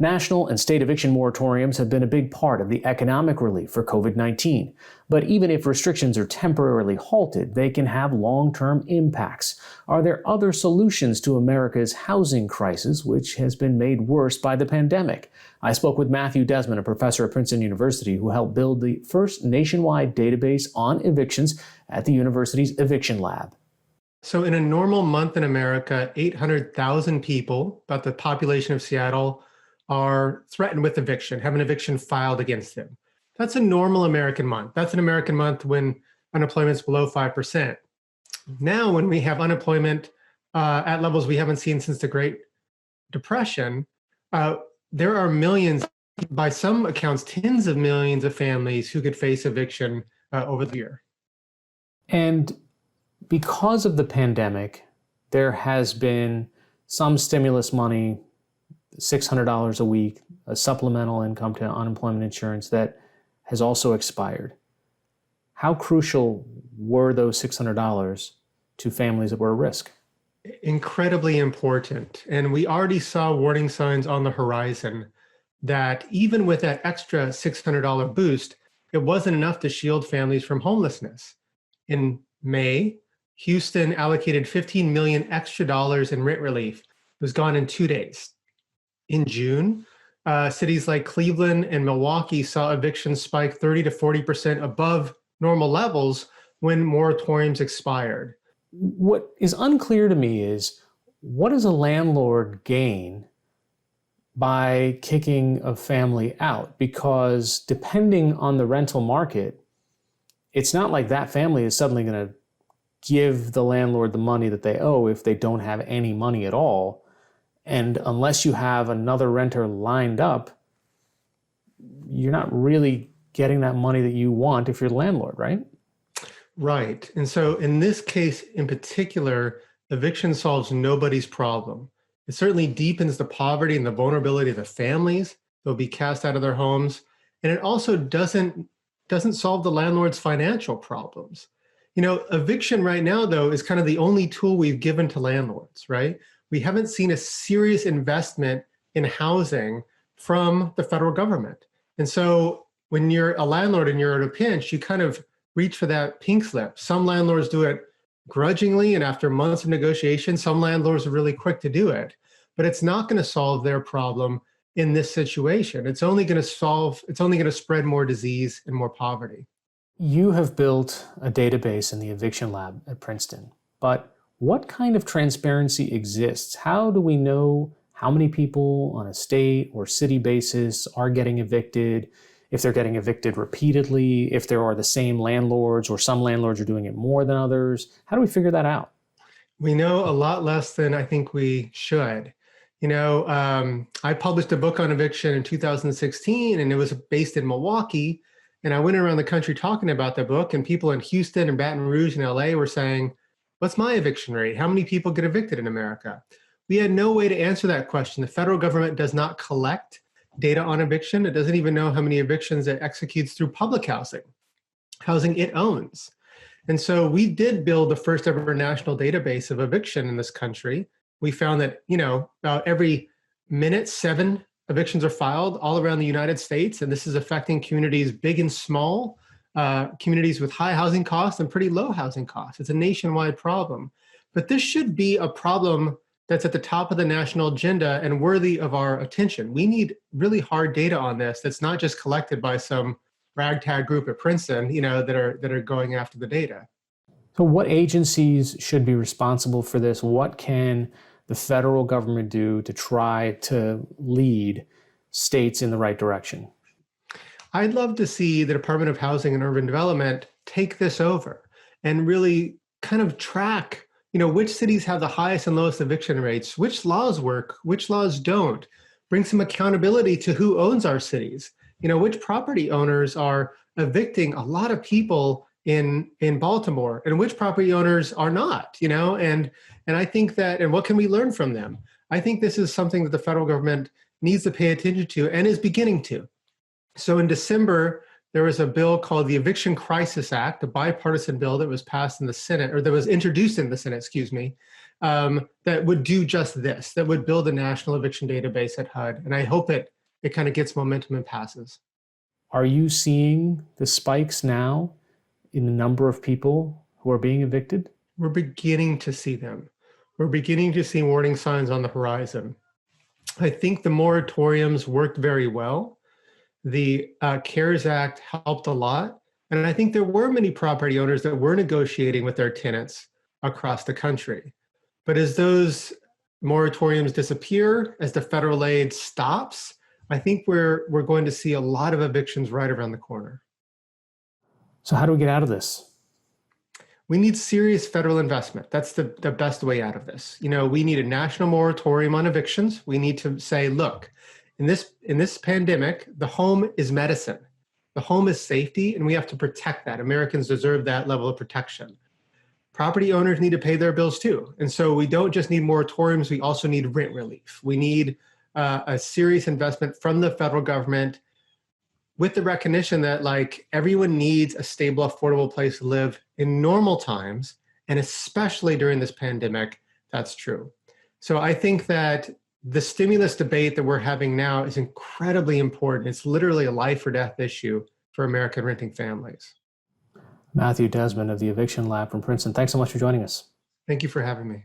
National and state eviction moratoriums have been a big part of the economic relief for COVID-19. But even if restrictions are temporarily halted, they can have long-term impacts. Are there other solutions to America's housing crisis, which has been made worse by the pandemic? I spoke with Matthew Desmond, a professor at Princeton University, who helped build the first nationwide database on evictions at the university's Eviction Lab. So in a normal month in America, 800,000 people, about the population of Seattle, are threatened with eviction, have an eviction filed against them. That's a normal American month. That's an American month when unemployment is below 5%. Now, when we have unemployment at levels we haven't seen since the Great Depression, there are millions, by some accounts, tens of millions of families who could face eviction over the year. And because of the pandemic, there has been some stimulus money, $600 a week, a supplemental income to unemployment insurance that has also expired. How crucial were those $600 to families that were at risk? Incredibly important. And we already saw warning signs on the horizon that even with that extra $600 boost, it wasn't enough to shield families from homelessness. In May, Houston allocated $15 million extra in rent relief. It was gone in 2 days. In June, cities like Cleveland and Milwaukee saw evictions spike 30 to 40% above normal levels when moratoriums expired. What is unclear to me is, what does a landlord gain by kicking a family out? Because depending on the rental market, it's not like that family is suddenly going to give the landlord the money that they owe if they don't have any money at all. And unless you have another renter lined up, you're not really getting that money that you want if you're the landlord, right? Right. And so in this case in particular, eviction solves nobody's problem. It certainly deepens the poverty and the vulnerability of the families. They'll be cast out of their homes. And it also doesn't solve the landlord's financial problems. You know, eviction right now, though, is kind of the only tool we've given to landlords, right? We haven't seen a serious investment in housing from the federal government. And so when you're a landlord and you're at a pinch, you kind of reach for that pink slip. Some landlords do it grudgingly, and after months of negotiation, some landlords are really quick to do it. But it's not going to solve their problem in this situation. It's only going to spread more disease and more poverty. You have built a database in the Eviction Lab at Princeton, but what kind of transparency exists? How do we know how many people on a state or city basis are getting evicted, if they're getting evicted repeatedly, if there are the same landlords or some landlords are doing it more than others? How do we figure that out? We know a lot less than I think we should. You know, I published a book on eviction in 2016, and it was based in Milwaukee. And I went around the country talking about the book, and people in Houston and Baton Rouge and LA were saying, what's my eviction rate? How many people get evicted in America? We had no way to answer that question. The federal government does not collect data on eviction. It doesn't even know how many evictions it executes through public housing it owns. And so we did build the first ever national database of eviction in this country. We found that, you know, about every minute, 7 evictions are filed all around the United States. And this is affecting communities big and small, communities with high housing costs and pretty low housing costs. It's a nationwide problem. But this should be a problem that's at the top of the national agenda and worthy of our attention. We need really hard data on this that's not just collected by some ragtag group at Princeton, you know, that are going after the data. So what agencies should be responsible for this? What can the federal government do to try to lead states in the right direction? I'd love to see the Department of Housing and Urban Development take this over and really kind of track, you know, which cities have the highest and lowest eviction rates, which laws work, which laws don't, bring some accountability to who owns our cities, you know, which property owners are evicting a lot of people in Baltimore and which property owners are not, you know, and I think that, and what can we learn from them? I think this is something that the federal government needs to pay attention to and is beginning to. So in December, there was a bill called the Eviction Crisis Act, a bipartisan bill that was passed in the Senate, or that was introduced in the Senate, that would do just this, that would build a national eviction database at HUD. And I hope it it kind of gets momentum and passes. Are you seeing the spikes now in the number of people who are being evicted? We're beginning to see them. We're beginning to see warning signs on the horizon. I think the moratoriums worked very well. The CARES Act helped a lot. And I think there were many property owners that were negotiating with their tenants across the country. But as those moratoriums disappear, as the federal aid stops, I think we're going to see a lot of evictions right around the corner. So how do we get out of this? We need serious federal investment. That's the best way out of this. We need a national moratorium on evictions. We need to say, look, in this pandemic, the home is medicine. The home is safety, and we have to protect that. Americans deserve that level of protection. Property owners need to pay their bills too. And so we don't just need moratoriums, we also need rent relief. We need a serious investment from the federal government with the recognition that everyone needs a stable, affordable place to live in normal times, and especially during this pandemic, that's true. So I think that the stimulus debate that we're having now is incredibly important. It's literally a life or death issue for American renting families. Matthew Desmond of the Eviction Lab from Princeton, thanks so much for joining us. Thank you for having me.